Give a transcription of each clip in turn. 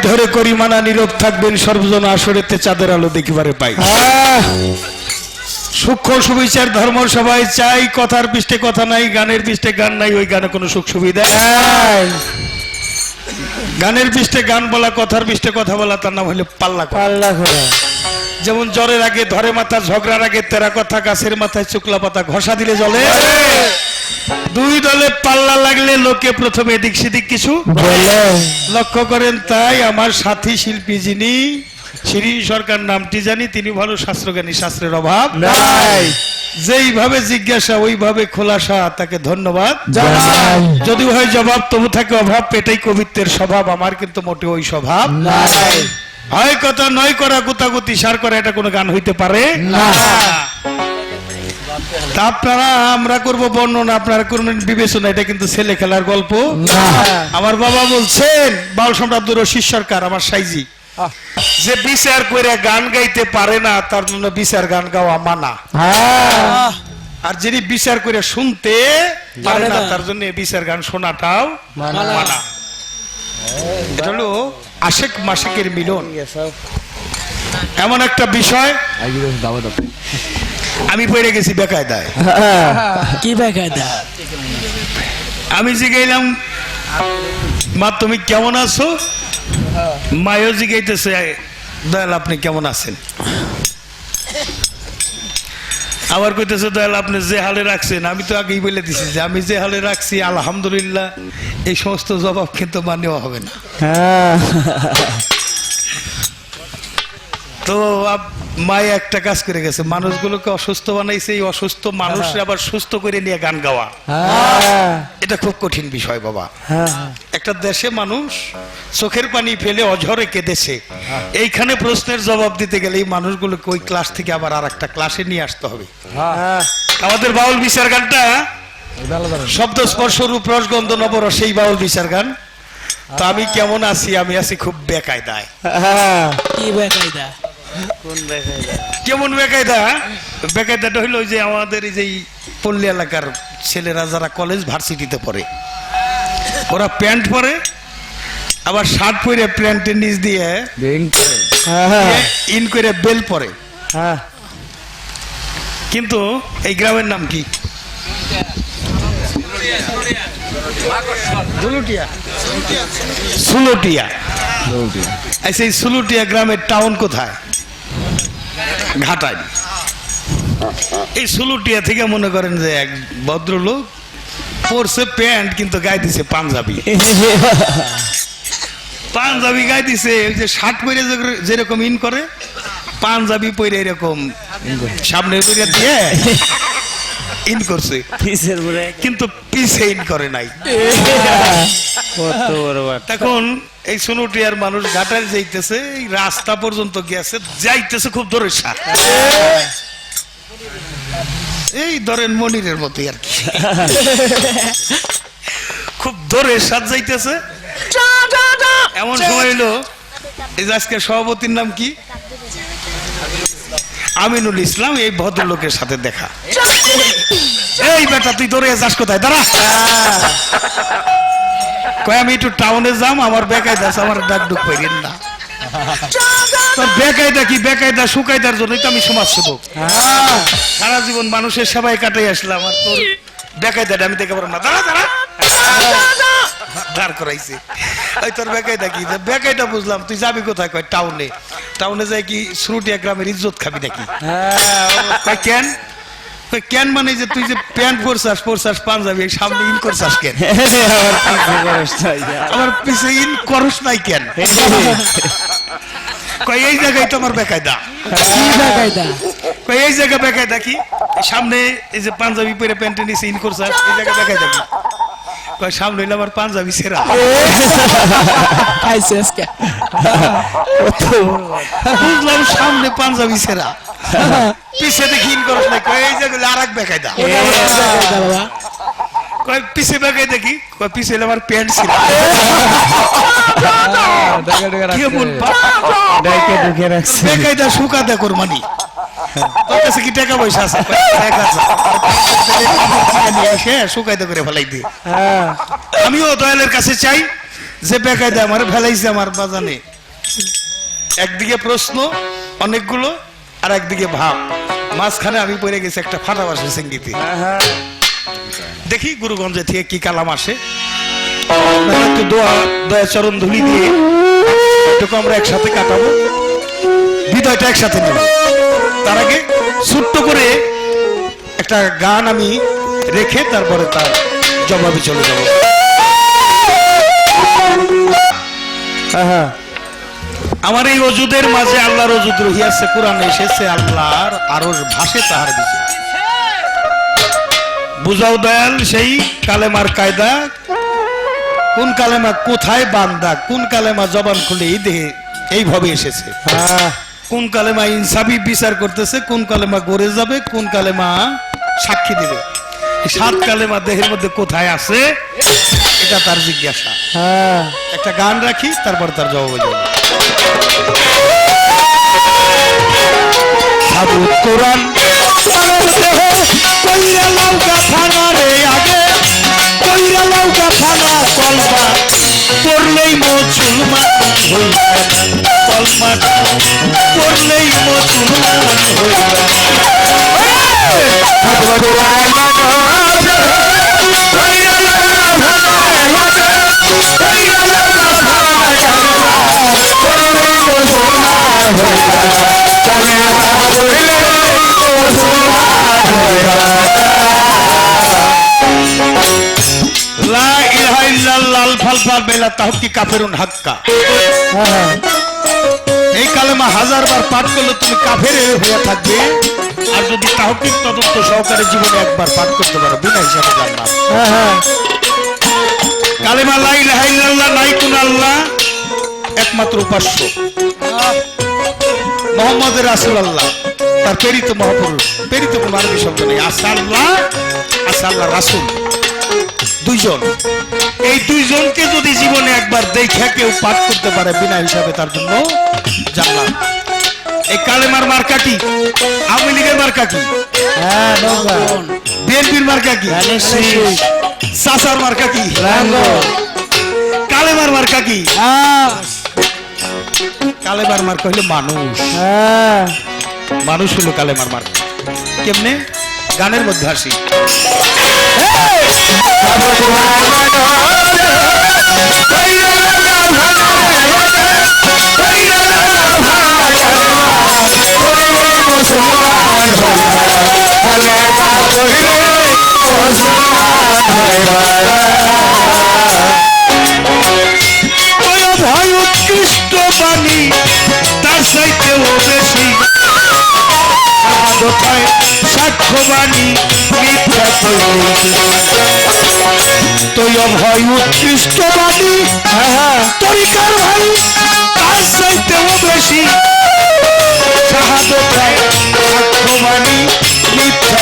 ধরে করি মানা নীরব থাকবেন সর্বজন আসরেতে চাঁদের আলো দেখিবারে পাই সূক্ষ্ম সুবিচার ধর্ম সবাই চাই কথার পৃষ্ঠে কথা নাই গানের পৃষ্ঠে গান নাই ওই গানে কোনো সুখ সুবিধা গানের পৃষ্ঠে গান বলা কথার পৃষ্ঠে কথা বলা তার নাম হলো পাল্লা পাল্লা ঘোরা যেমন জ্বরের আগে ধরে মাথা ঝগড়ার আগে তেরা কথা গাছের মাথায় শুকলা পাতা ঘষা দিলে জলে দুই দলে পাল্লা লাগলে লোকে প্রথমে এদিক সেদিক কিছু বলে লক্ষ্য করেন তাই আমার সাথী শিল্পী যিনি শিরিন সরকার নামটি জানি তিনি ভালো শাস্ত্রজ্ঞানী শাস্ত্রের অভাব নাই যেইভাবে জিজ্ঞাসা ওইভাবে খোলাসা তাকে ধন্যবাদ জানাই যদি হয় জবাব তবু থাকে অভাব পেটাই কবিত্বের স্বভাব আমার কিন্তু মোটে ওই স্বভাব নাই হয় কথা নয় করা গুতাগুতি সার করা এটা কোনো গান হইতে পারে না তা আপনারা আমরা করব বর্ণনা আপনারা করবেন বিবেচনা এটা কিন্তু ছেলে খেলার গল্প না আমার বাবা বলছেন বাউল সম্রাট আব্দুর রশিদ সরকার আমার সাইজি যে বিচার করে গান গাইতে পারে না তার জন্য বিচার গান গাওয়া মানা হ্যাঁ আর যিনি বিচার করে শুনতে পারে না তার জন্য বিচার গান শোনাটাও মানা এটা হলো আশেক মাসিকের মিলন এমন একটা বিষয় আমি পড়ে গেছি বেকায়দায় কি বেকায়দা আমি জিগাইলাম মা তুমি কেমন আছো মায়ও জিগাইতেছে দয়াল আপনি কেমন আছেন আবার কইতেছে দয়াল আপনি যে হালে রাখছেন আমি তো আগেই বলে দিছি যে আমি যে হালে রাখছি আলহামদুলিল্লাহ এই সমস্ত জবাব কিন্তু মানেও হবে না হ্যাঁ তো মায়ে একটা কাজ করে গেছে মানুষগুলোকে অসুস্থ বানাইছে এই অসুস্থ মানুষরা আবার সুস্থ করে নিয়ে গান গাওয়া হ্যাঁ এটা খুব কঠিন বিষয় বাবা হ্যাঁ একটা দেশে মানুষ চোখের পানি ফেলে অঝরে কেঁদেছে এইখানে প্রশ্নের জবাব দিতে গেলে এই মানুষগুলোকে ওই ক্লাস থেকে আবার আর একটা ক্লাসে নিয়ে আসতে হবে হ্যাঁ আমাদের বাউল বিচার গানটা শব্দ স্পর্শ রূপ রসগন্ধ নবরস সেই বাউল বিচার গান তো আমি কেমন আছি আমি আছি খুব বেকায়দায় কি বেকায়দা কেমন বেকায়দা বেকায়দাটা হইলো যে আমাদের এই যে পল্লী এলাকার ছেলেরা যারা কলেজ ভার্সিটিতে পড়ে ওরা প্যান্ট পরে আবার শার্ট পরে প্যান্টের নিচ দিয়ে ইন করে বেল পরে হ্যাঁ কিন্তু এই গ্রামের নাম কি সুলুটিয়া আচ্ছা এই সুলুটিয়া গ্রামের টাউন কোথায় ঘাটাই এই সুলুটিয়া থেকে মনে করেন যে এক ভদ্রলোক পরছে প্যান্ট কিন্তু গায়ে দিছে পাঞ্জাবি পাঞ্জাবি গায়ে দিছে ওই যে শার্ট পরে যেরকম ইন করে পাঞ্জাবি পরে এরকম সামনে পরে দিয়ে ইন করছে পিসের পরে কিন্তু পিছে ইন করে নাই কত বড় তখন এই সুনুটিয়ার মানুষ ঘাটাল যাইতেছে এই রাস্তা পর্যন্ত গেছে যাইতেছে খুব দূরের সাথ এই ধরেন মনিরের মতো আর কি খুব দূরের সাথ যাইতেছে এমন সময় হলো এই যে আজকে সভাপতির নাম কি আমিনুল ইসলাম এই ভদ্রলোকের সাথে দেখা এই বেটা তুই দৌড়ে যাস কোথায় দাঁড়া কয় আমি একটু টাউনে যাম আমার বেকায়দা আছে আমার ডাক ডুক করেন না তোর বেকায়দা কি বেকায়দা শুকায়দার জন্যই তো আমি সমাজ সেবক সারা জীবন মানুষের সেবায় কাটাই আসলাম আর তোর বেকায়দাটা আমি দেখে পারবো না দাঁড়া দাঁড়া দাঁড় করাইছে ওই তোর বেকায়দা কি বেকায়দা বুঝলাম তুই যাবি কোথায় কয় টাউনে টাউনে যাই কি সুরুটিয়া গ্রামের ইজ্জত খাবি নাকি কয় কেন কেন মানে যে তুই যে প্যান্ট পরছাস পাঞ্জাবি সামনে ইন করছাস কেন আমার পিছে ইন করস নাই কেন কয় এই জায়গায় তোমার বেকায়দা কয় এই জায়গা বেকায়দা কি সামনে এই যে পাঞ্জাবি পরে প্যান্টের নিচে ইন করছাস এই জায়গা বেকায়দা কি কয় সামনে হইলে আমার পাঞ্জাবি ছেঁড়া বুঝলাম সামনে পাঞ্জাবি ছেঁড়া পিছে দেখি ইন করস নাই কয় এই জায়গায় আর এক বেকায়দা কয় পিছে বেকায় দেখি কয় পিছে হইলে আমার প্যান্ট ছিল বেকায়দা শুকাতে কোরবানি তোর কাছে কি টাকা পয়সা আছে শুকাইতে করে ফেলাই দিয়ে আমিও দয়ালের কাছে চাই যে বেকায়দা আমার ফেলাইছে আমার বাজানে। একদিকে প্রশ্ন অনেকগুলো, আর একদিকে ভাব, মাঝখানে আমি পড়ে গেছি একটা ফাটাবাসের সঙ্গীতে। দেখি গুরুগঞ্জে থেকে কি কালাম আসে। একটু দয়া চরণ ধুলি দিয়ে এটুকু আমরা একসাথে কাটাবো, বিদায়টা একসাথে নেব। তার আগে ছোট্ট করে একটা গান আমি রেখে তারপরে তার জবাবে চলে যাব। আমার এই অজুদের মাঝে আল্লাহর অজুদ রহিয়াছে, কোরআনে এসেছে আল্লাহর আরশ ভাসে তাহার বিজয়। বুঝাও দয়াল সেই কালেমার কায়দা, কোন কালেমা কোথায় বান্দা, কোন কালেমা জবান খুলে এই দেহে এইভাবে এসেছে, কোন কালেমা ইনসাফি বিচার করতেছে, কোন কালেমা গড়ে যাবে, কোন কালেমা সাক্ষী দেবে। সাত কালেমা দেহের মধ্যে কোথায় আছে এটা তার জিজ্ঞাসা। একটা গান রাখি তারপর তার জবাব দেব। সাবুত কোরআন কইরা লৌকা থানা রে, আগে কইরা লৌকা থানা, কলমা পড়লেই মুসলমান হইবা, কলমা পড়লেই মুসলমান হইবা। লা ইলাহা ইল্লাল্লাহ আল ফালফা বেলা তাহকি কাফেরুন হাক্কা। এই কালেমা হাজারবার পাঠ করলে তুমি কাফের হয়ে থাকবে, আর যদি তাহকিক তদন্ত সহকারে জীবনে একবার পাঠ করতে পারো বিনা হিসাবে জান্নাত। কালেমা লা ইলাহা ইল্লাল্লাহ, নাই কোন আল্লাহ, একমাত্র উপাস্য মুহাম্মদ রাসূলুল্লাহ, তার প্রেরিত মহাপুরুষ। প্রেরিত কোন আরবি শব্দ নেই, আসাল্লাহ আসাল্লাহ রাসূল, দুইজন। এই দুইজনকে যদি জীবনে একবার দেখে কেউ পাঠ করতে পারে বিনা হিসাবে তার জন্য জান্নাত। এই কালেমার মার্কা কি? আওয়ামী লীগের মার্কা কি? বিএনপির মার্কা কি? সাসার মার্কা কি? কালেমার মার্কা কি? কালেমার মার্কা হলো মানুষ। মানুষ হলো কালেমার মার্কা। কেমনে? গানের মধ্যে আসি। ভয় উৎকৃষ্ট বাণী তার চাইতেও বেশি, সাক্ষ্যবাণী মিথ্যা তুই ভয় উৎকৃষ্ট বাণী তরিকার ভাই তার চাইতেও বেশি, সাক্ষ্যবাণী মিথ্যা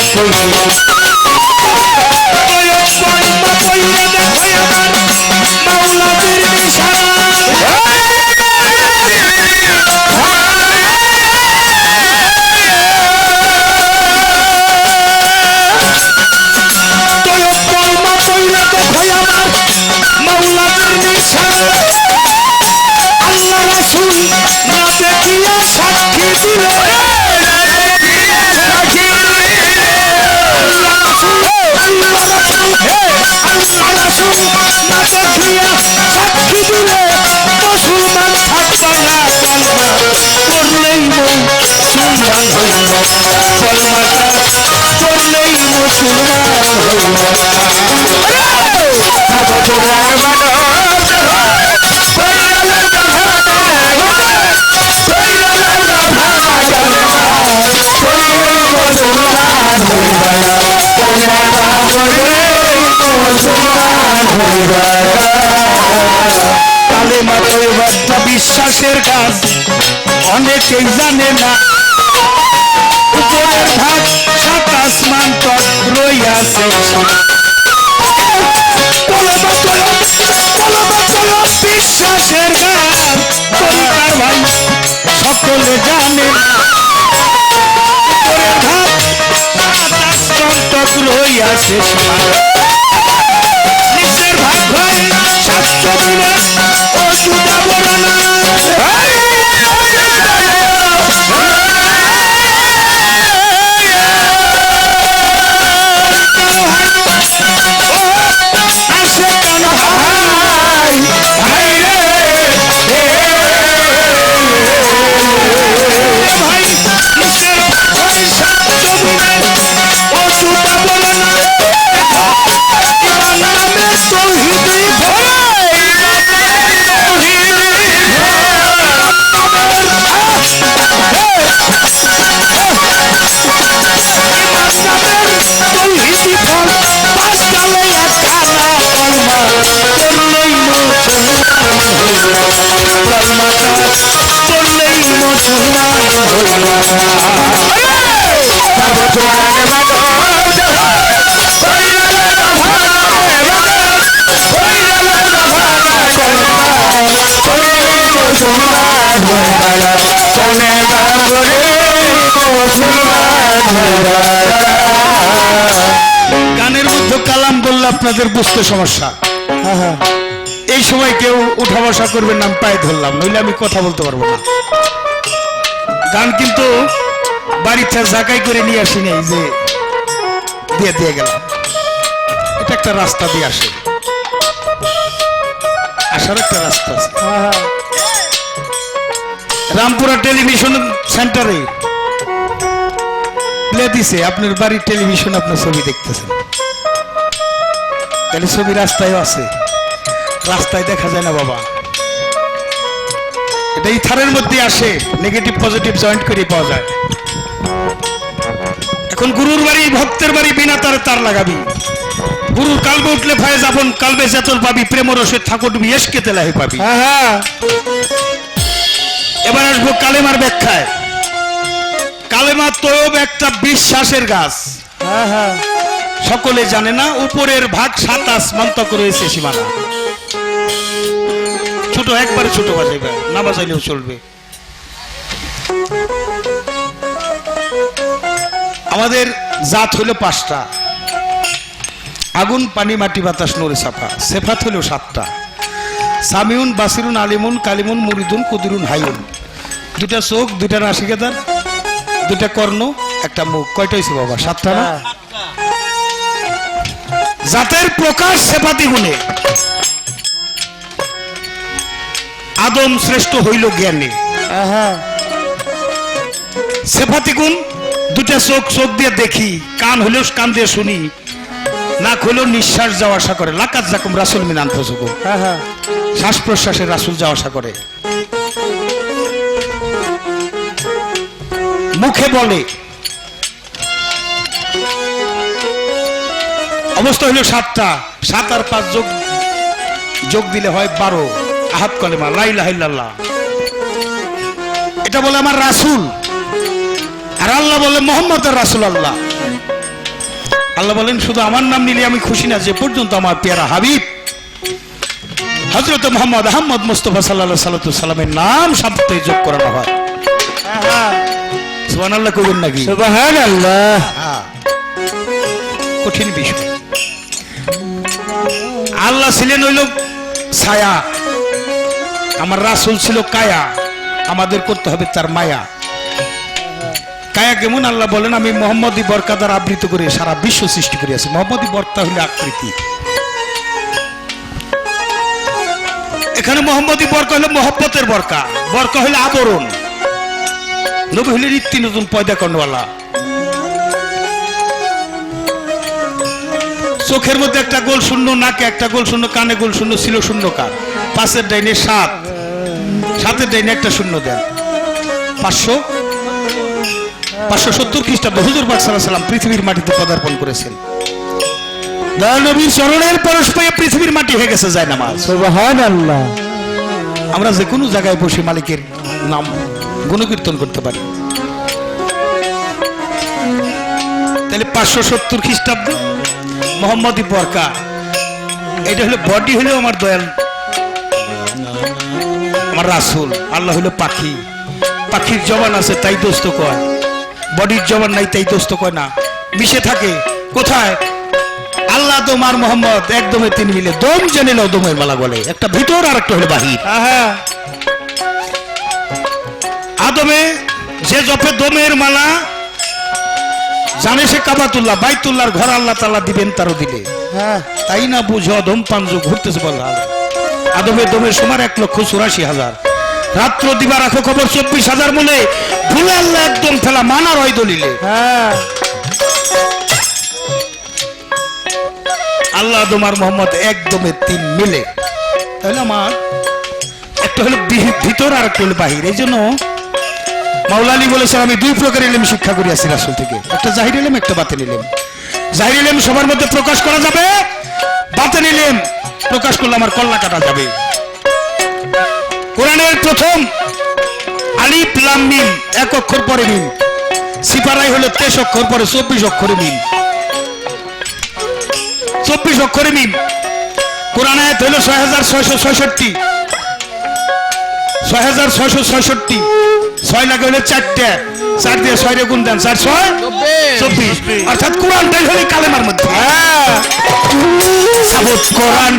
কালেমা তওবা বিশ্বাসের কাজ অনেকেই জানে না, উপরের ভাগ সাত আসমান তক রইয়াছে। বিশ্বাসের কাজ পরিবার ভাই সকলে জানে না, উপরের ভাগ সাত আসমান তক রইয়াছে। নিচের ভাগ হয় শাস্ত্র দিলে আপনাদের বুঝতে সমস্যা। হ্যাঁ হ্যাঁ এই সময় কেউ উঠা বসা করবেন না, আমি পায়ে ধরলাম, নইলে আমি কথা বলতে পারবো না। গান কিন্তু বাড়িতে জাকাই করে নিয়ে আসি নাই যে দিয়ে দিয়ে গেলাম। এটা একটা রাস্তা দিয়ে আসে, আসার একটা রাস্তা আছে। হ্যাঁ রামপুরা টেলিভিশন সেন্টারে প্লে দিছে, আপনার বাড়ির টেলিভিশন আপনার ছবি দেখতেছেন, তাহলে ছবি রাস্তায় আছে, রাস্তায় দেখা যায় না বাবা। এটা ইথারের মধ্যে আসে, নেগেটিভ পজিটিভ জয়েন্ট করে পাওয়া যায়। এখন গুরুর বাড়ি ভক্তের বাড়ি বিনা তারে তার লাগাবি, গুরুর কালবে উঠলে ভয়ে যাবন, কালবে চেতন পাবি, প্রেম রসে ঠাকুর তুমি এসকে তেলাহি পাবি। হ্যাঁ এবার আসবো কালেমার ব্যাখ্যায়। কালেমা তৈব একটা বিশ্বাসের গাছ, হ্যাঁ সকলে জানে না, উপরের ভাগ 27 মন্তক রয়েছে সীমানা। ছোট একবারে ছোট বাজাইবে, না বাজাইলেও চলবে। আমাদের জাত হইল 5টা, আগুন পানি মাটি বাতাস নড়ে চাপা। সেফাত হইল 7টা, সামিউন বাসিরুন আলিমুন কালিমুন মুরিদুন কুদিরুন হাইউন। 2টা চোখ, 2টা নাসিকাদার, 2টা কর্ণ, একটা মুখ। কয়টা হয়েছে বাবা? 7টা না? জাতের প্রকাশ সেফাতি গুণে। আদম শ্রেষ্ঠ হইল জ্ঞানী। হ্যাঁ সেফাতি গুণ 2টা চোখ, চোখ দিয়ে দেখি, কান হইলেও কান দিয়ে শুনি, নাক হইলেও নিঃশ্বাস যাওয়া আসা করে। লাকাত জাকুম রাসুল মিনান ফজুকুম, হ্যাঁ শ্বাস প্রশ্বাসে রাসুল যাওয়া আসা করে। মুখে বলে, অবস্থা হইল 7টা, 7 আর 5 যোগ দিলে হয় 12। আহাদ কলেমা লা ইলাহা ইল্লাল্লাহ, এটা বলে আমার রাসূল, আর আল্লাহ বলে মুহাম্মদ রাসূল আল্লাহ। আল্লাহ বলেন শুধু আমার নাম নিলে আমি খুশি না, যে পর্যন্ত আমার পেয়ারা হাবিব হযরত মুহাম্মদ আহমদ মুস্তাফা সাল্লাল্লাহু আলাইহি সাল্লামের নাম শব্দে যোগ করানো হয়। সুবহানাল্লাহ কইবেন নাকি? সুবহানাল্লাহ। কঠিন বিষয়। আল্লাহ ছিলেন হইল ছায়া, আমার রাসূল ছিল কায়া, আমাদের করতে হবে তার মায়া। কায়া কেমন? আল্লাহ বলেন আমি মোহাম্মদী বরকা দ্বারা আবৃত করে সারা বিশ্ব সৃষ্টি করিয়াছি। মোহাম্মদী বরকা হইল আকৃতি, এখানে মোহাম্মদী বরকা হইল মহব্বতের বরকা, বরকা হইল আবরণ। নবী হইল রীতি নতুন পয়দা কর্ণওয়ালা। চোখের মধ্যে একটা গোল শূন্য, নাকে একটা গোল শূন্য, কানে গোল শূন্য, ছিল শূন্য কার। 5-এর ডাইনে 7, 7-এর ডাইনে একটা শূন্য দেন। 570 খ্রিস্টাব্দে হুজুর পাক সাল্লাল্লাহু আলাইহি সাল্লাম পৃথিবীর মাটিতে পদার্পণ করেছেন। দয়াল নবীর চরণের পরশ পেয়ে পৃথিবীর মাটি হয়ে গেছে জায়নামাজ। সুবহানাল্লাহ। আমরা যে কোনো জায়গায় বসে মালিকের নাম গুণকীর্তন করতে পারি। তাহলে 570 খ্রিস্টাব্দ মোহাম্মদী বরকা, এটা হলো বডি, হলো আমার দয়াল আমার রাসূল। আল্লাহ হলো পাখি, পাখির জবান আছে তাই দোস্ত কয়, বডির জবান নাই তাই দোস্ত কয় না। মিশে থাকে কোথায়? আল্লাহ দম আর মোহাম্মদ একদমে 3 মিলে দম জেনে নাও, দমের মালা বলে। একটা ভিতর আর একটা হলো বাহির। আদমে যে জপে দমের মালা জানে সে কাবাতুল্লাহ বাইতুল্লাহর ঘর আল্লাহ তাআলা দিবেন তারও দিলে। তাই না বুঝো অধম পাঞ্জু ঘুরতেছে বল। আদমে দমের সমান 1,84,000। রাত্র দিবা রাখো খবর 24,000 মনে ভুলে আল্লাহ একদম ফেলা মানার হয় দলিলে। আল্লাহ আদম আর মোহাম্মদ একদমে 3 মিলে। তাহলে আমার একটা হলো ভিতর আর একটা হলো বাহির। এই জন্য মাওলানা বলেছেন আমি 2 প্রকার ইলম শিক্ষা করিয়াছি রাসূল থেকে, একটা জাহির ইলম, একটা বাতিন ইলম। জাহির ইলম সবার মধ্যে প্রকাশ করা যাবে, বাতিন ইলম প্রকাশ করলে আমার কল্লা কাটা যাবে। কোরআনের প্রথম আলিফ লাম মিম 1 অক্ষর পরে মিম, সিপারাই হলো 23 অক্ষর পরে 24 অক্ষরে মিম। 24 অক্ষরে মিম। কোরআন আয়াত হলো 6666, 6666 6 লাগে হলে 4টা 4 দিয়ে 6 রে গুণ দেন 4 6 24 অর্থাৎ কোরআনটাই হলো কালেমার মধ্যে সাবত কোরআন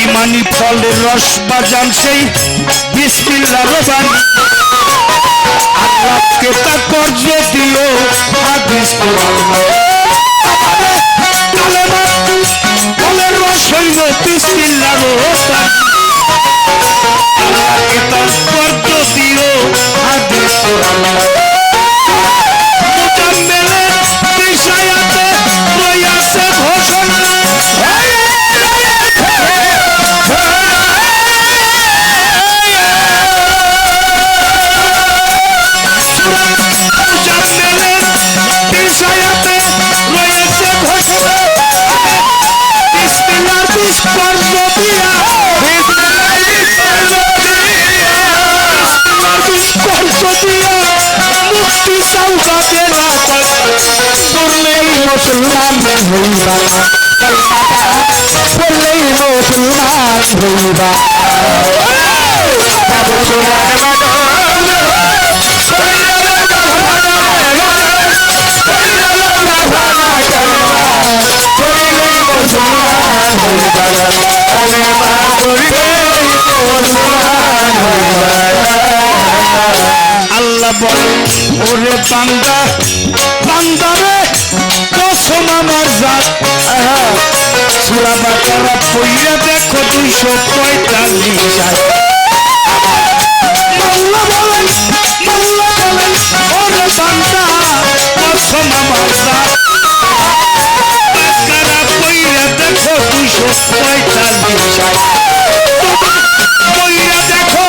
ইমানি ফলের রস বাজান সেই বিসমিল্লাহ রবান আল্লাহকে তা কর্জ দিও হাদিস কোরআন কালেমা ফলের রস হইল বিসমিল্লাহ রবান আল্লাহকে তা কর্জ দিও হাদিস কোরআন মুজাম্মেলের বিষয়াতে রইয়াছে ঘোষণা মুসলমান হইবা বললেই মুসলমান হইবা আল্লাহ বলেন ওরে বান্দা বান্দারে কসম আমার জাত সূরা বাকারা পড়িয়া দেখো 245 আল্লাহ বলেন ওরে বান্দা কসম আমার জাত বাকারা পড়িয়া দেখো 245 পড়িয়া দেখো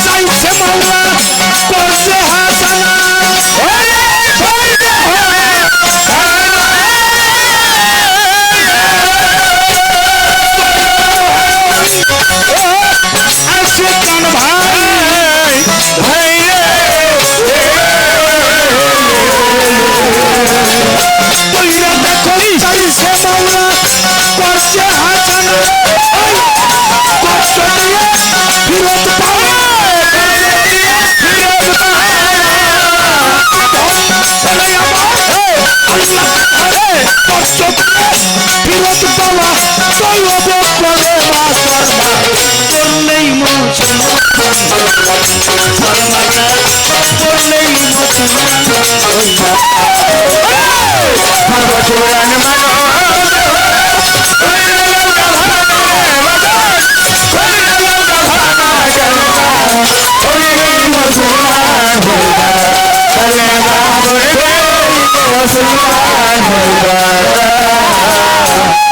চাইছে মাওলা করছে হাসানা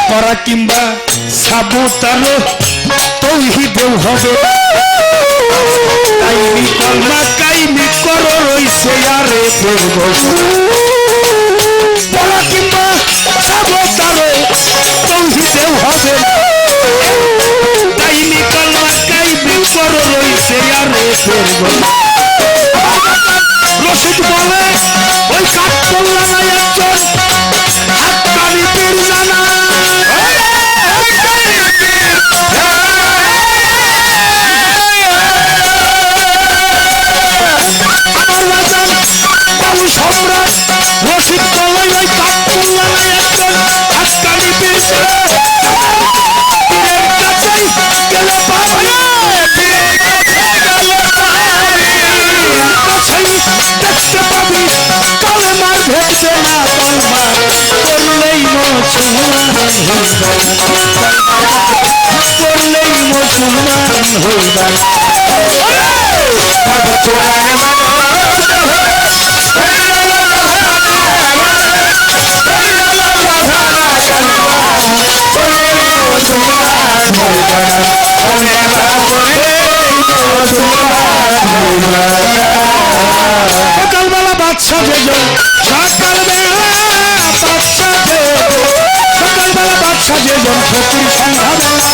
পরা কিংবা সাবুতারো তৌহিদেও হবে কাইমি কলমা কাইমি করো রইছে আরে ফেরব পরা কিংবা সাবুতারো তৌহিদেও হবে কাইমি কলমা কাইমি করো রইছে আরে ফেরব রশিদ বলে ওই কাঠ পড়লা না একজন হাক্কানি পীর জানা সম্রাট রশিদ বলে ওই কাঠ পড়লা না একজন হাক্কানি পীর জানা পীরের কাছেই গেলে পাবে দেখতে পাবি কালেমার ভেসে না কলমা করলেই মুসলমান হইবা সকালবেলা বাচ্চা ভেজো সকালবেলা বাচ্চা ভেজো সকালবেলা বাচ্চা সাজে জন ফকির সন্ধ্যা বেলা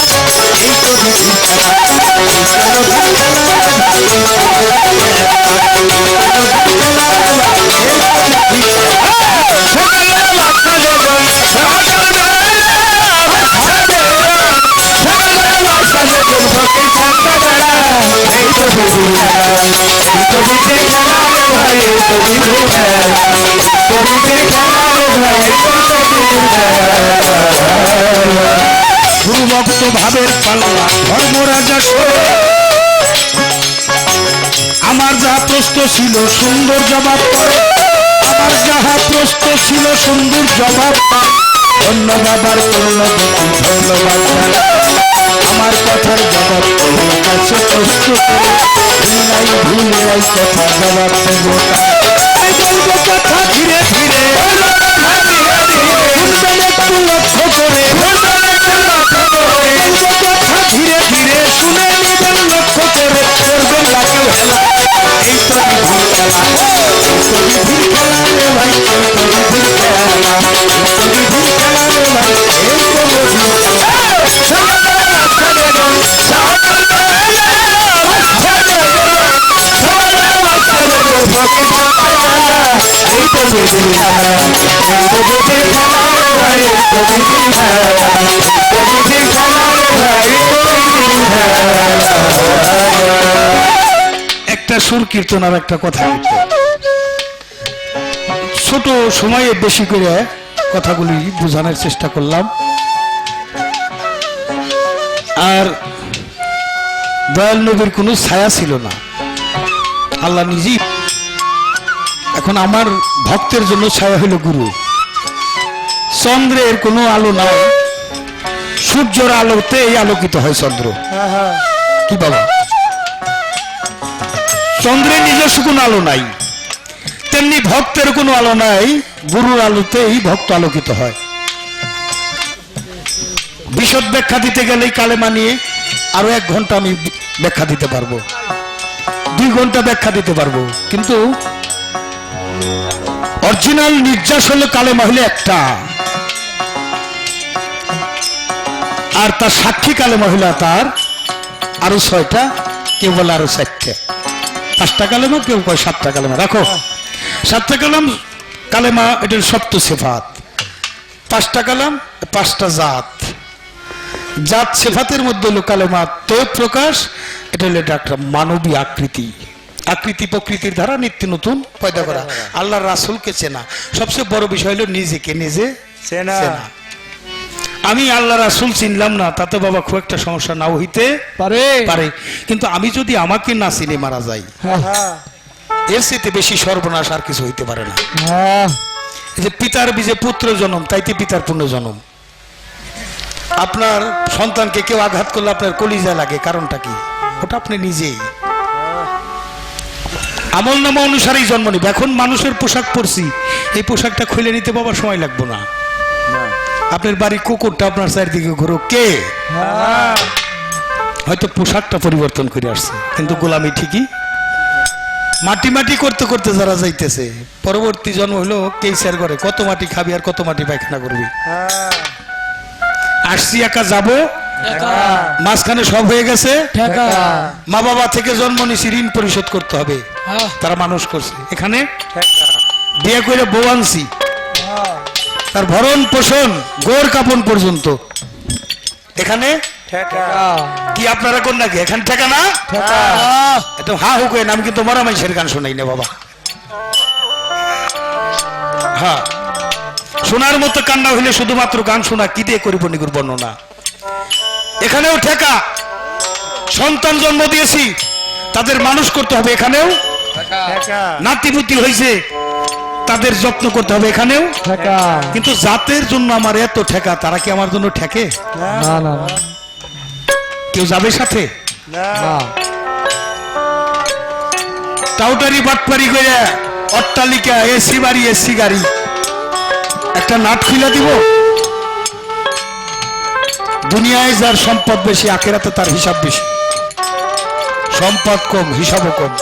এই তো বিধির খেলা গুরু ভক্ত ভাবের পাল্লা ধর্মরাজা সরে আমার যাহা প্রশ্ন ছিল সুন্দর জবাব করে আমার যাহা প্রশ্ন ছিল সুন্দর জবাব ধন্যবাদ আর ধন্যবাদ আমার কথার জবাব তোমার কাছে প্রশ্ন করে ভুল নাই কথা জবাব দেব কথা ধীরে ধীরে লক্ষ্য করে কথা ধীরে ধীরে শুনে নেবেন লক্ষ্য করে করবেন লাগে এই তো বিধির খেলা বিধির খেলা রে ভাই বিধির খেলা বিধির খেলা রে ভাই এই তো একটা সুর কীর্তন আর একটা কথা ছোট সময়ে বেশি করে কথাগুলি বোঝানোর চেষ্টা করলাম আর দয়াল নবীর কোনো ছায়া ছিল না আল্লাহ নিজেই এখন আমার ভক্তের জন্য ছায়া হইল গুরু চন্দ্রের কোনো আলো নাই সূর্যের আলোতে এই আলোকিত হয় চন্দ্র কি বাবা চন্দ্রের নিজস্ব কোনো আলো নাই তেমনি ভক্তের কোনো আলো নাই গুরুর আলোতে এই ভক্ত আলোকিত হয় বিশদ ব্যাখ্যা দিতে গেলে কালেমা নিয়ে আরো 1 ঘন্টা আমি ব্যাখ্যা দিতে পারবো 2 ঘন্টা ব্যাখ্যা দিতে পারবো কিন্তু অরিজিনাল নির্যাস হলো কালেমা হলে একটা আর তার সাক্ষী কালেমা হইলা তার আরো 6টা কেউ বলে আরো 4টে 5টা কালেমা কেউ কয় 7টা কালেমা রাখো 7টা কালেমা এটার সপ্ত সিফাত 5টা কালাম 5টা জাত জাত সিফাতের মধ্যে হলো কালেমা তো প্রকাশ এটা হলো একটা মানবী আকৃতি আকৃতি প্রকৃতির দ্বারা নিত্য নতুন পয়দা করা আল্লাহর রাসূলকে চেনা সবচেয়ে বড় বিষয় হলো নিজেকে নিজে চেনা আমি আল্লাহ রাসূল চিনলাম না তাতে বাবা খুব একটা সমস্যা নাও হইতে পারে কিন্তু আমি যদি আমাকে না চিনে মারা যাই এর চেয়ে বেশি সর্বনাশ আর কিছু হইতে পারে না এই যে পিতার বীজে পুত্র জন্ম তাইতে পিতার পুণ্য জন্ম আপনার সন্তানকে কেউ আঘাত করলে আপনার কলিজা লাগে কারণটা কি ওটা আপনি নিজেই আমল নামা অনুসারেই জন্ম নিবে এখন মানুষের পোশাক পরছি এই পোশাকটা খুলে নিতে বাবা সময় লাগবে না আপনার বাড়ি কুকুরটা আপনার চারিদিকে ঘুরো কে হয়তো পোশাকটা পরিবর্তন করে আসছে কিন্তু গোলামি ঠিকই মাটি মাটি করতে করতে যারা যাইতেছে পরবর্তী জন্ম হলো কেসার ঘরে কত মাটি খাবি আর কত মাটি পায়খানা করবি আসছি একা যাবো মাঝখানে সব হয়ে গেছে মা বাবা থেকে জন্ম নিছি ঋণ পরিশোধ করতে হবে তারা মানুষ করছে এখানে বিয়ে করে বউ আনছি তার ভরণ পোষণ গোর কাপন পর্যন্ত এখানে কি আপনারা কোন নাকি এখানে ঠেকা না এটা হা হু কেন আমি কিন্তু মরা মানুষের গান শোনাই না বাবা হ্যাঁ শোনার মতো কান্না হইলে শুধুমাত্র গান শোনা কি দিয়ে করিব নিগুর বর্ণনা এখানেও ঠেকা সন্তান জন্ম দিয়েছি তাদের মানুষ করতে হবে এখানেও নাতিপুতি হয়েছে তাদের যত্ন করতে হবে এখানেও কিন্তু জাতের জন্য আমার এত ঠেকা তারা কি আমার জন্য ঠেকে না কেউ যাবে সাথে টাউটারি বাটপারি করে অট্টালিকা এসি বাড়ি এসি গাড়ি একটা নাট খুলে দিব দুনিয়ায় যার সম্পদ বেশি আখিরাতে তার হিসাব বেশি সম্পদ কম হিসাবও কম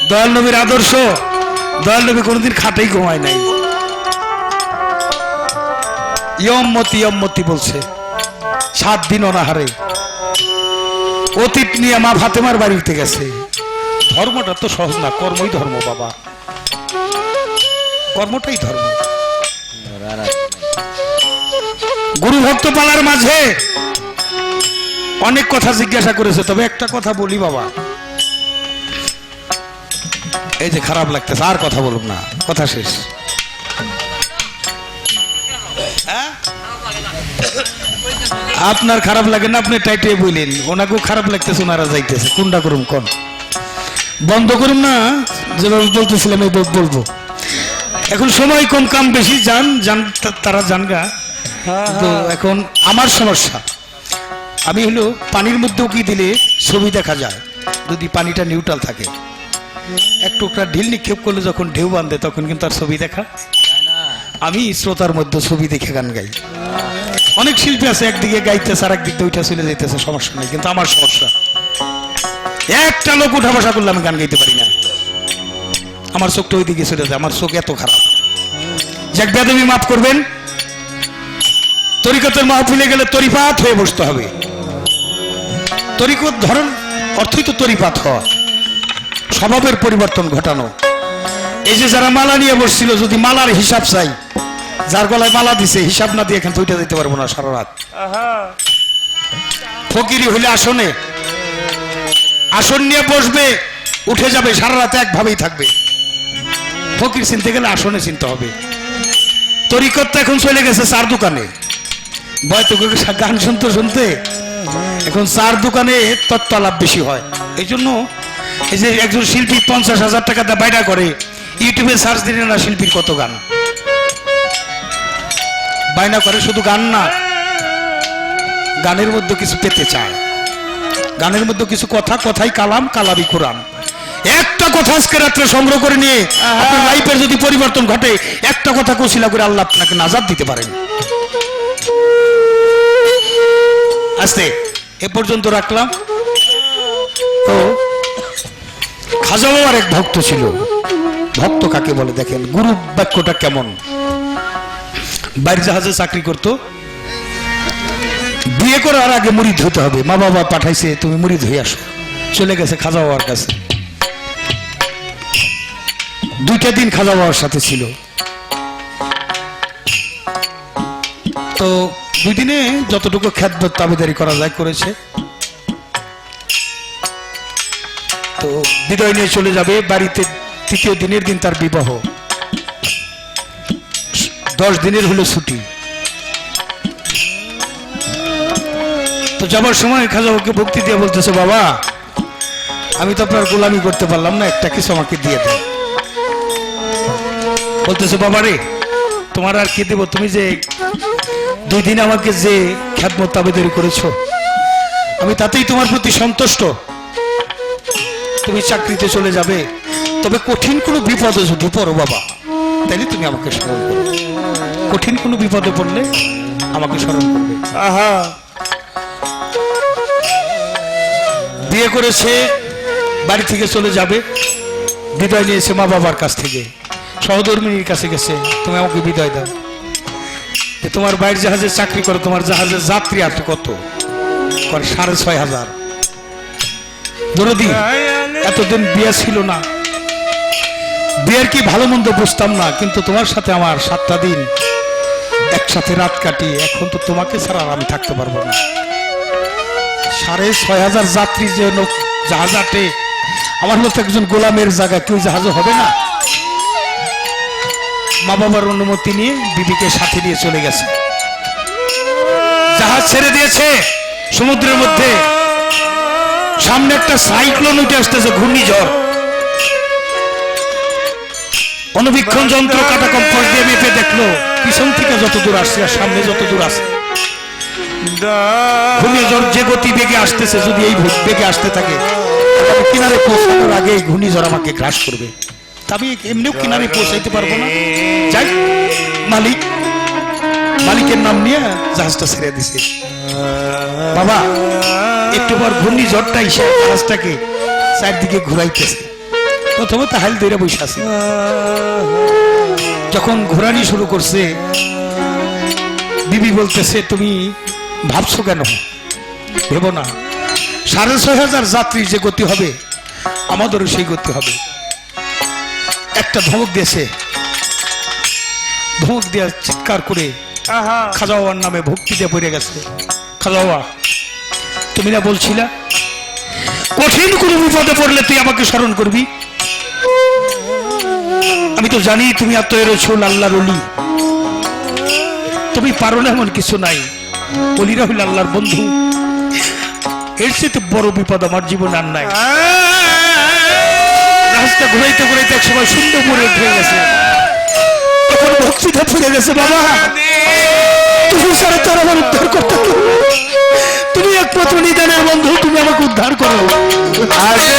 দয়াল নবীর আদর্শ দয়াল নবী কোনোদিন খাটেই ঘুমায় নাই ইয়ম্মতি ইয়ম্মতি বলছে 7 দিন অনাহারে অতীত নিয়ে মা ফাতেমার বাড়িতে গেছে। ধর্মটা তো সহজ না, কর্মই ধর্ম বাবা, কর্মটাই ধর্ম। গুরু ভক্ত পালার মাঝে অনেক কথা জিজ্ঞাসা করেছে, তবে একটা কথা বলি বাবা, এই যে খারাপ লাগতেছে আর কথা বলুন না, কথা শেষ। হ্যাঁ? আপনার খারাপ লাগে না, আপনি টাইটে বললেন, ওনাকেও খারাপ লাগতেছে, ওনারা যাইতেছে, কোনটা করুম কোন বন্ধ করুন না, যেভাবে বলতেছিলাম এই বলবো। এখন সময় কম, কাম বেশি, যান তারা জানগা। তো এখন আমার সমস্যা, আমি হলো পানির মধ্যেও কি দিলে ছবি দেখা যায় যদি পানিটা নিউট্রাল থাকে। এক টুকরা ঢিল নিক্ষেপ করলে যখন ঢেউ বাঁধে তখন কিন্তু আর ছবি দেখা। আমি শ্রোতার মধ্যে ছবি দেখে গান গাই। অনেক শিল্পী আছে একদিকে গাইতেছে আর একদিক দিয়ে ওইটা চলে যাইতেছে, সমস্যা নেই, কিন্তু আমার সমস্যা একটা লোক উঠা বসা করলে আমি গান গাইতে পারি না, আমার চোখটা ওই দিকে চলে যায়, আমার চোখ এত খারাপ। যাক বেদবি মাফ করবেন, তরিকতের মাহফিলে গেলে তরিপাত হয়ে বসতে হবে। তরিকত ধরন অর্থই তো তরিপাত হওয়া, স্বভাবের পরিবর্তন ঘটানো। এই যে যারা মালা নিয়ে বসছিল, যদি মালার হিসাব চাই, যার গলায় মালা দিছে হিসাব না দিয়ে এখানে তুইটা দিতে পারবো না সারা রাত। ফকিরি হইলে আসনে আসন নিয়ে বসবে, উঠে যাবে, সারা রাত একভাবেই থাকবে। ফকির চিনতে গেলে আসনে চিনতে হবে। তরিকত তো এখন চলে গেছে চার দোকানে, বয়তো গান শুনতে শুনতে এখন চার দোকানে তত্ত্বালাপ বেশি হয়। এই জন্য এই যে একজন শিল্পী 50,000 টাকা দিয়ে বাইরা করে, ইউটিউবে সার্চ দিলে না শিল্পীর কত গান বাইনা করে। শুধু গান না, গানের মধ্যে কিছু পেতে চায়, গানের মধ্যে কিছু কথা, কথাই কালাম, কালামই কোরআন। একটা কথা আজকে রাত্রে সংগ্রহ করে নিয়ে আপনার লাইফের যদি পরিবর্তন ঘটে, একটা কথা কছিলা করে আল্লাহ আপনাকে নাজাত দিতে পারেন। আস্তে এ পর্যন্ত রাখলাম। তো খাজা বাবার এক ভক্ত ছিল। ভক্ত কাকে বলে দেখেন, গুরু বাক্যটা কেমন। বাইরের জাহাজে চাকরি করতো, বিয়ে করার আগে মুরিদ হতে হবে, মা বাবা পাঠাইছে তুমি মুরিদ হয়ে আসো, চলে গেছে খাজা বাবার কাছে। 2টা দিন খাজা বাবার সাথে ছিল। তো 2 দিনে যতটুকু খেদমত তাবেদারি করা যায় করেছে। তো বিদায় নিয়ে চলে যাবে বাড়িতে। 3য় দিনের দিন তার বিবাহ, 10 দিনের হলো ছুটি। তো যাবার সময় খাজা বাবাকে ভক্তি দিয়ে বলতেছে, বাবা আমি তো আপনার গোলামি করতে পারলাম না, একটা কিছু আমাকে দিয়ে দেন। বলতেছে, বাবা রে তোমার আর কি দেব, তুমি যে 2 দিন আমাকে যে খেদমত তাবেদারি করেছো, আমি তাতেই তোমার প্রতি সন্তুষ্ট। তুমি চাকরিতে চলে যাবে, তবে কঠিন কোনো বিপদে যদি পড়ো বাবা, তাইলে তুমি আমাকে স্মরণ করবে। কঠিন কোনো বিপদে পড়লে আমাকে স্মরণ করবে। আহা, বিয়ে করেছে, বাড়ি থেকে চলে যাবে, বিদায় নিয়েছে মা বাবার কাছ থেকে, সহধর্মিনীর কাছে গেছে, তুমি আমাকে বিদায় দাও। তোমার বাইরের জাহাজে চাকরি করো, তোমার জাহাজের যাত্রী আছে কত? 6,500। দরদি এতদিন বিয়ে ছিল না, বিয়ের কি ভালো মন্দ বুঝতাম না, কিন্তু তোমার সাথে আমার 7টা দিন একসাথে রাত কাটি, এখন তো তোমাকে ছাড়া আমি থাকতে পারবো না। 6,500 যাত্রী যে জাহাজ আটে, আমার মতো একজন গোলামের জায়গা কেউ জাহাজে হবে না। মা বাবার অনুমতি নিয়ে বিবিকে সাথে নিয়ে চলে গেছে, জাহাজ ছেড়ে দিয়েছে সমুদ্রের মধ্যে। সামনে একটা সাইক্লোন উঠে আসতেছে, ঘূর্ণিঝড়। অনুবীক্ষণ যন্ত্র কাটা কম্পাস দিয়ে মেপে দেখলো পিছন থেকে যত দূর আসছে আর সামনে যত দূর আছে, ঘূর্ণিঝড় যে গতি বেগে আসতেছে, যদি এই বেগে আসতে থাকে কিনারে পৌঁছানোর আগে ঘূর্ণিঝড় আমাকে গ্রাস করবে, তবে এমনিও কিনারে পৌঁছাইতে পারবো না। যাই মালিকের নাম নিয়ে জাহাজটা ছেড়ে দিছে। বাবা একটু পর ঘূর্ণিঝড়টা এসে জাহাজটাকে চারদিকে ঘুরাইতেছে। প্রথমে তো হাল ধরে বসে আছে, যখন ঘোরানি শুরু করছে বিবি বলতেছে তুমি ভাবছো কেন? ভেবো না, 6,500 যাত্রী যে গতি হবে আমাদেরও সেই গতি হবে। একটা ধমক দিয়েছে, ধমক দিয়ে চিৎকার করে খাজা বাবার নামে ভক্তি দিয়ে পড়ে গেছে। খাজা বাবা, তুমি না বলছিলা কঠিন কোনো বিপদে পড়লে তুই আমাকে স্মরণ করবি? আমি তো জানি তুমি আত্মীয় রসুল আল্লাহর ওলি, তুমি পারো না এমন কিছু নাই। ওলিরা হইল আল্লাহর বন্ধু, এর চেয়ে বড় বিপদ আমার জীবন আর নাই। রাস্তা ঘুরাইতে ঘুরাইতে এক সময় সুন্দর পরে উঠে গেছে, তখন ভক্তিটা ফিরে গেছে। বাবা, তুমি সারা তার আমার উদ্ধার করতে, তুমি একমাত্র নিদানের বন্ধু, তুমি আমাকে উদ্ধার করো। আগে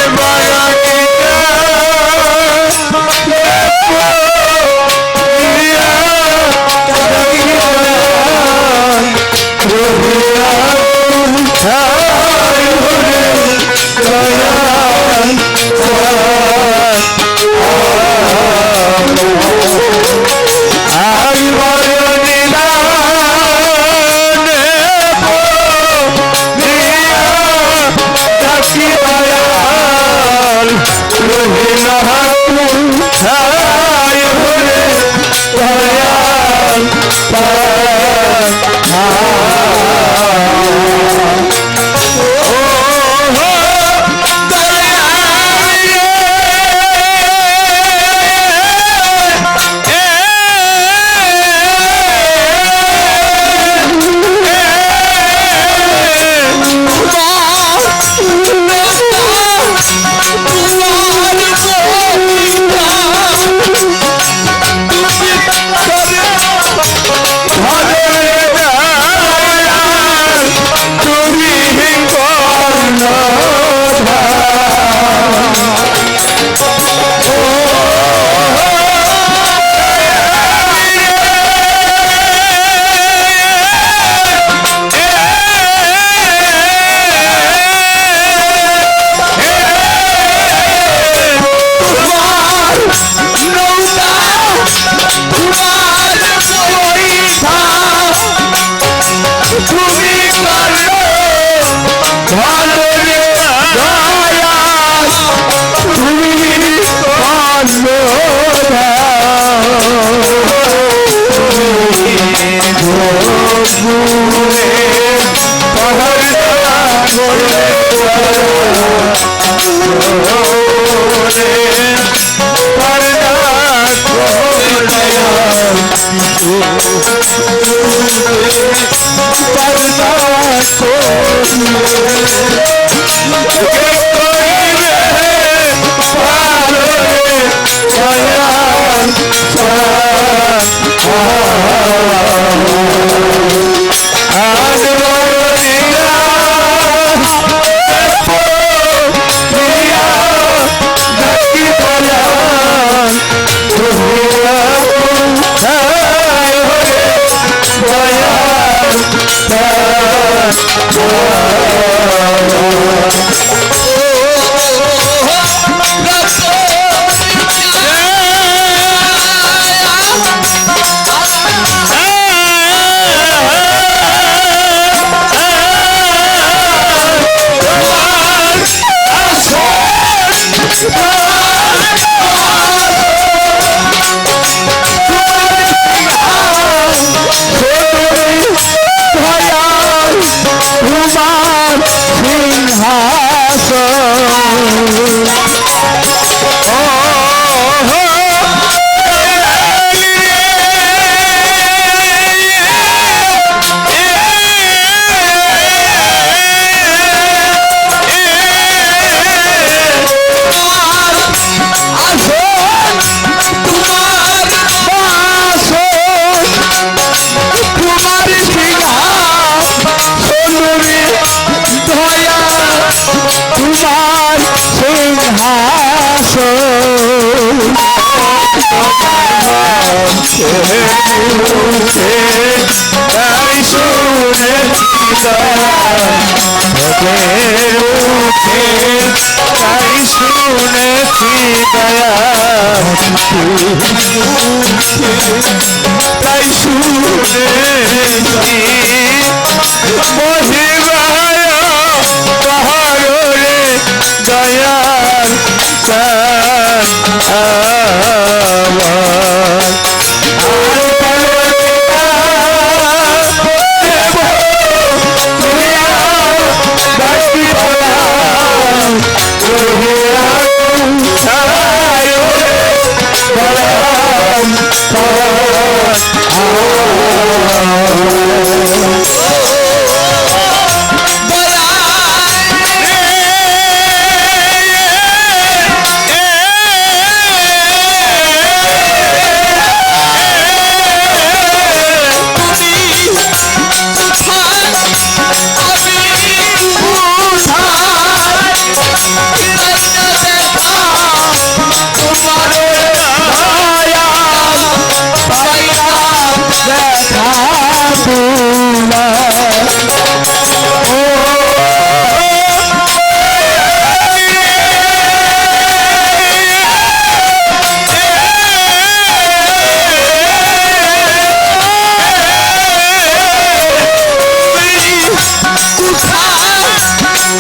তাই শুনে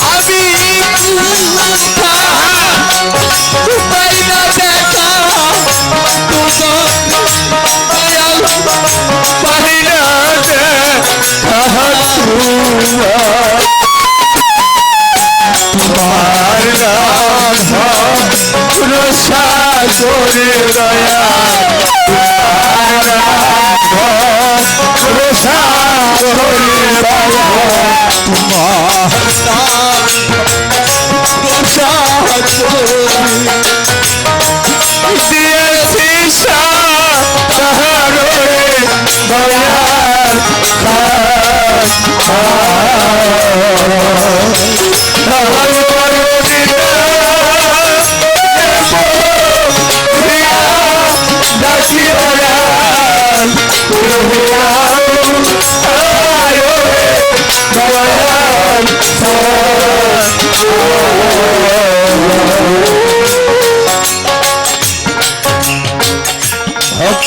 আমি পাই না দেখা পাই না তোমার সাগরে দয়া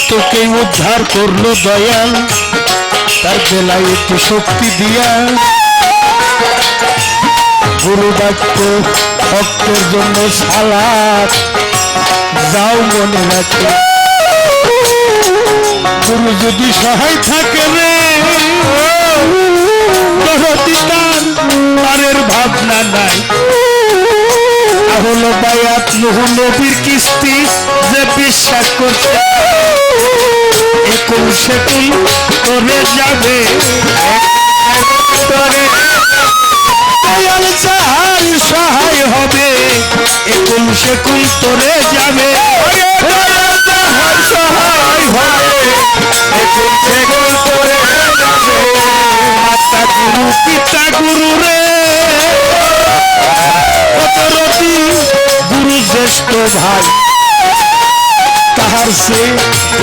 ভক্তকে উদ্ধার করলো দয়াল তার বেলায় একটু শক্তি দিয়া গুরু বাক্য ভক্তের জন্য সালাত যাও মনে রাখে গুরু যদি সহায় থাকে রে তারের ভাবনা নাই হলো বায়াত নূহ নবীর কিস্তি যে বিশ্বাস করছে একুল সেকুল করে যাবে দয়াল চাহার সহায় হবে একুল সেকুল করে যাবে সহায় হবে একুল সেকুল করে যাবে মাতা গুরু পিতা গুরু রে গুরু জ্যেষ্ঠ ভাই তাহার সে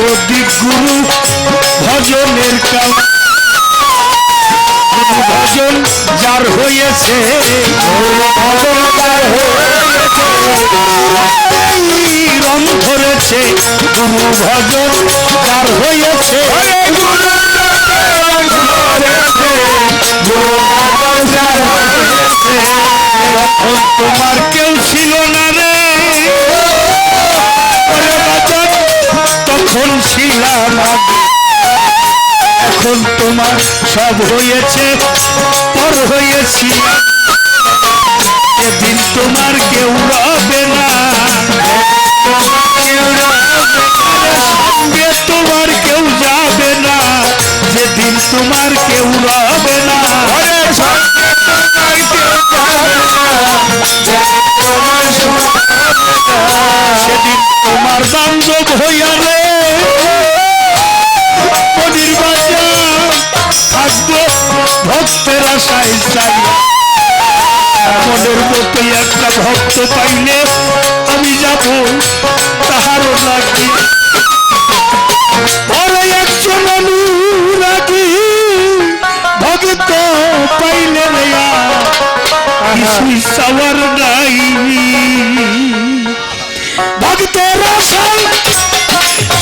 অধিক গুরু ভজনের কাল গুরু ভজন যার হয়েছে রং ধরেছে গুরু ভজন যার হয়েছে তোমার কেউ ছিল না রে তখন ছিলাম এখন তোমার সব হয়েছে পর হয়েছি যেদিন তোমার কেউ রবে না সঙ্গে তোমার কেউ যাবে না যেদিন তোমার কেউ রবে না সেদিন তোমার বান্ধব হইয়া রে মনির বাজার থাকবো ভক্তের আশায় চাই মনের মতোই একটা ভক্ত পাইলে আমি যাব তাহারও লাগি পরে একজন অনুরাগী ভক্ত পাইলে রে কিছুই চাওয়ার নাই ভক্তের আশায়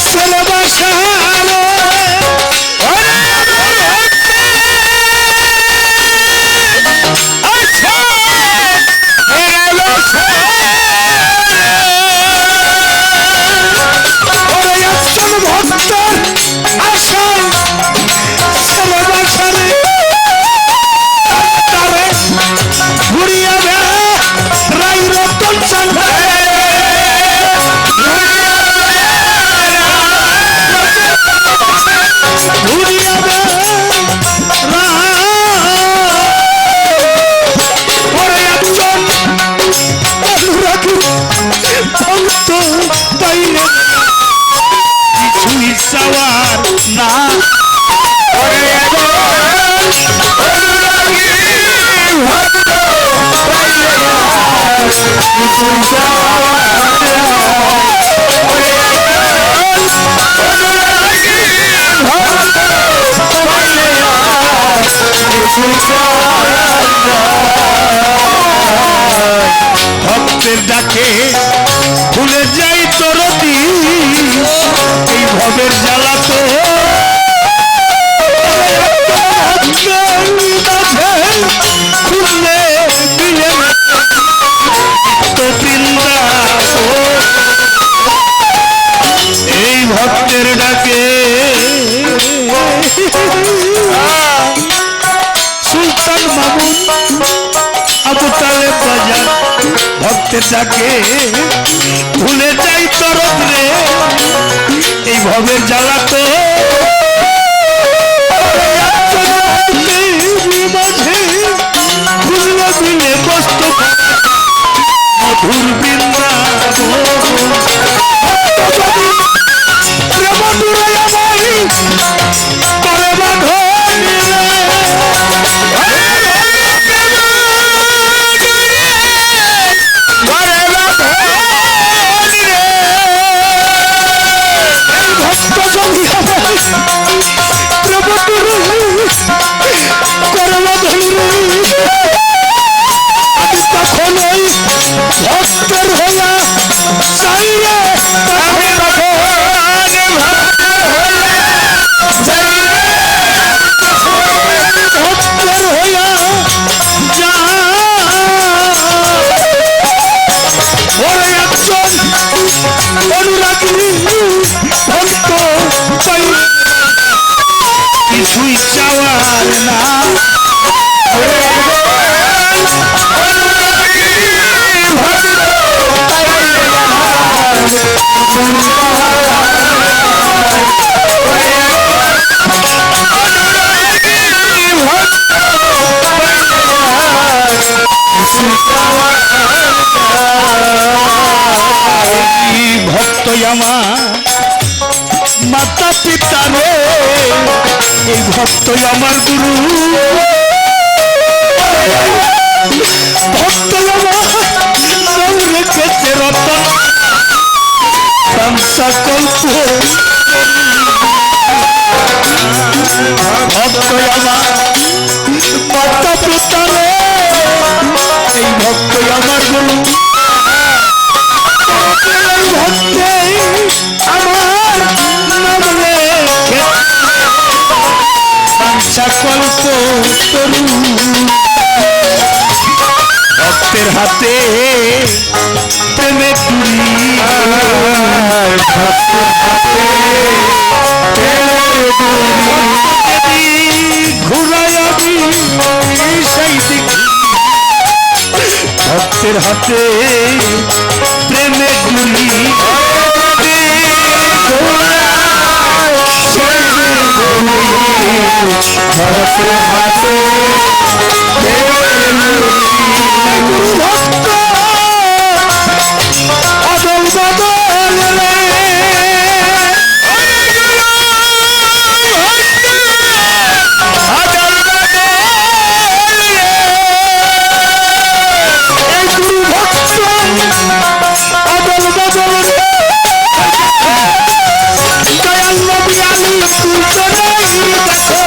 ছেলে বাসালো কিছুই চাওয়ার না ভক্তের ডাকে ভুলে যাই তোর এই ভবের জ্বালা তো যান ভক্তের ডাকে ভুলে যাই তরত রে এই ভবের জ্বালাতে মাঝে খুললো দিলে কষ্ট মধুর বৃন্দাবন করে বাঁধনি তখনই ভক্তের হইয়া চাইলে ভক্তের হইয়া যা ওরে একজন অনুরাগী ভক্ত পাই কিছুই চাওয়ার না ভক্ত আমার মাতা পিতা রে এই ভক্ত আমার গুরু ভক্ত আমার রেখেছে রতন সংকল্প ভক্ত আমার মাতা পিতা রে এই ভক্ত আমার গুরু ভক্তে আমার নাম রেখে সংকল্প করু ভক্তের হাতে প্রেমে তুলি ঘুরাই আমি সেই দিক ভক্তের হাতে প্রেমে গুলি ভক্তের হাতে ভক্ত অদল বদল রে এই গুরু ভক্ত অদল বদল রে দয়াল নবী আমি তুলতে নাই দেখো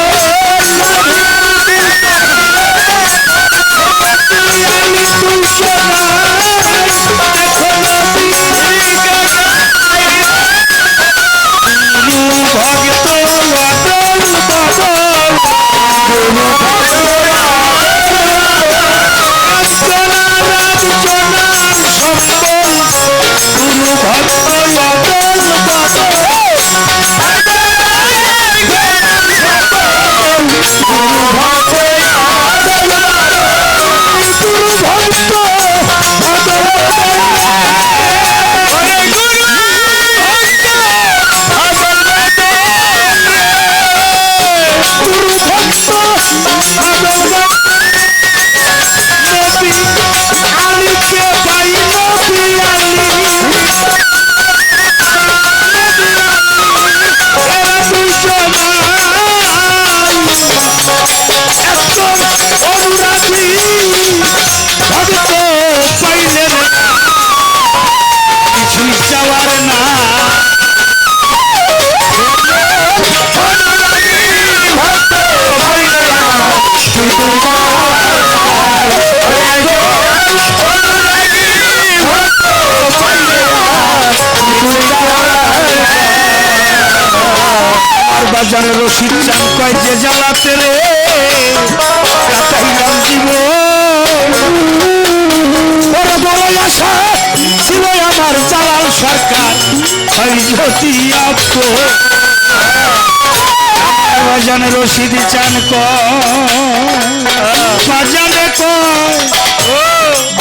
বাজারে রশিদ চান কয় যে জ্বালাতে রে কাটাইলাম জীবন বড় বড় আশা ছিল আমার জালাল সরকার হয় যদি আপতো বাজারে রশিদ চান কয় বাজারে কয়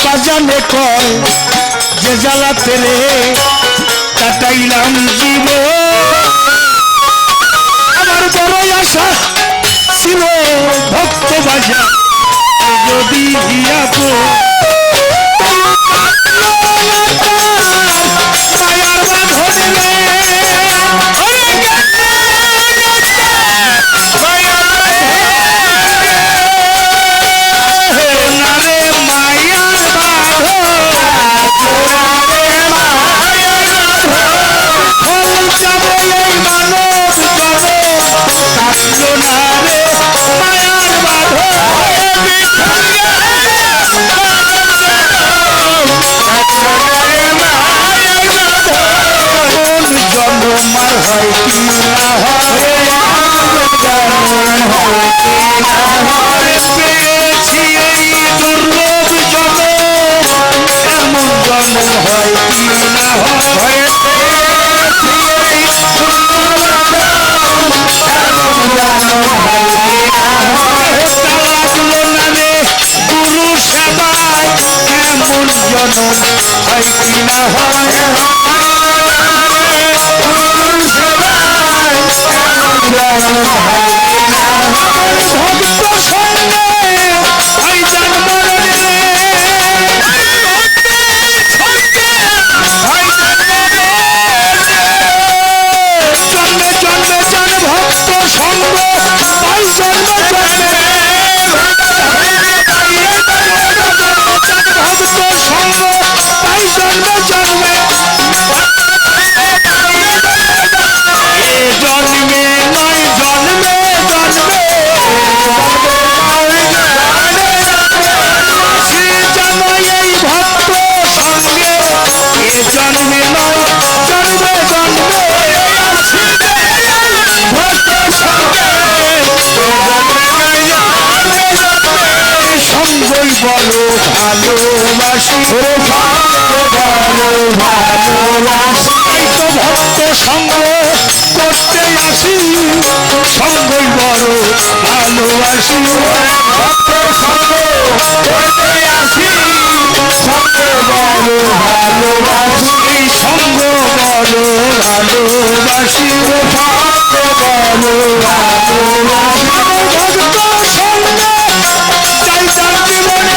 বাজানে কয় যে জ্বালাতে রে কাটাইলাম জীব আমার বড় আশা ছিল ভক্ত বাজা যদি হিয়াবো মায়ার বাঁধনে ভালোবাসি ভক্ত সঙ্গ করতে আসি সঙ্গই বড় ভালোবাসি ভক্ত সঙ্গ করতে আসি সঙ্গ বড় ভালোবাসি সঙ্গ বড় ভালোবাসি ভক্ত বড় ভালোবাসি ভক্ত সঙ্গ চাই তার জীবনে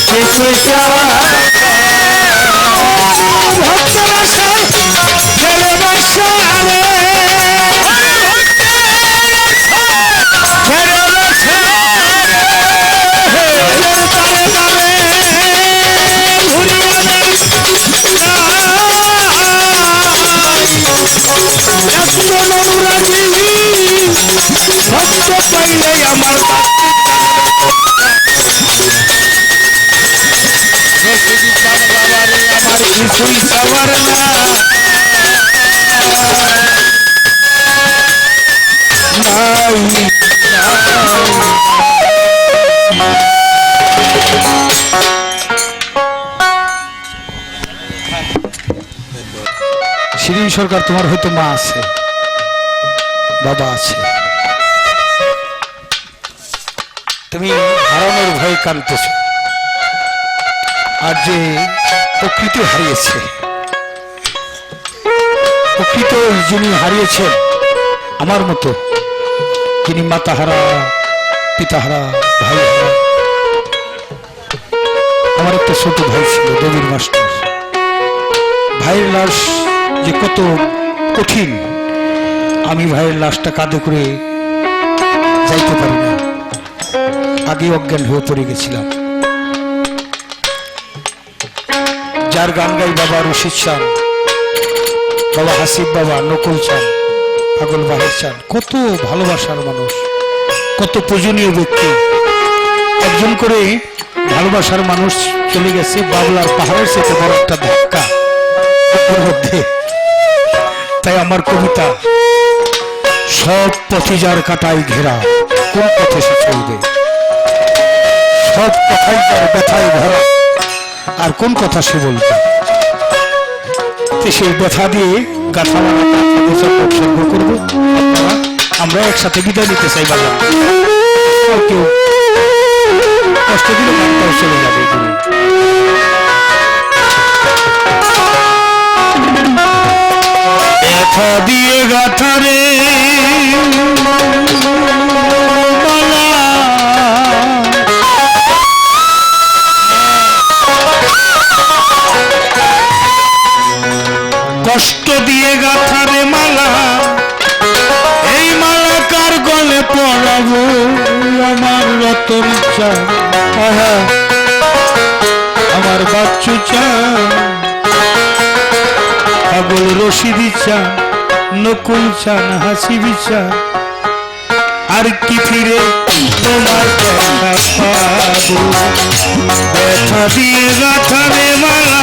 কিছুই চাওয়ার না কিছুই চাওয়ার না শিরিন সরকার তোমার হয়তো মা আছে বাবা আছে তুমি হারানোর ভয়ে কাঁদতেছ আর যে প্রকৃতি হারিয়েছে প্রকৃত যিনি হারিয়েছেন আমার মতো যিনি মাতাহারা পিতাহারা ভাই হারা আমার একটা ছোট ভাই ছিল দবির মাস্টার ভাইয়ের লাশ যে কত কঠিন আমি ভাইয়ের লাশটা কাঁধে করে যাইতে পারি না আগে অজ্ঞান হয়ে পড়ে গেছিলাম। যার গান গাই বাবা রশিদ চান, বাবা হাসিব বাবা, নকুল চান, পাগল বাহির চান, কত ভালোবাসার মানুষ, কত পূজনীয় ব্যক্তি। একজন করে ভালোবাসার মানুষ চলে গেছে, বাবলার পাহাড়ের সাথে বড় একটা ধাক্কা ওর মধ্যে। তাই আমার কবিতা সব পথে যার কাটায় ঘেরা, কোন পথে সে চলবে? সব কথাই যার ব্যথায় ভরা, আর কোন কথা সে বলবে? সেই ব্যথা দিয়ে গাথা উৎসর্গ করবো। আমরা একসাথে বিদায় নিতে চাই। বাবা কেউ কষ্ট দিলে গানটাও চলে যাবে। ব্যথা দিয়ে গাথা রে কষ্ট দিয়ে গাথারে মালা, এই মালা কার গলে পড়াবো? আমার রতন চান, আমার বাচ্চু চান, পাগল রশিদি চান, নকুল চান, হাসিবি চান, আর কি ফিরে তোমার দেখা পাবো? ব্যথা দিয়ে গাথারে মালা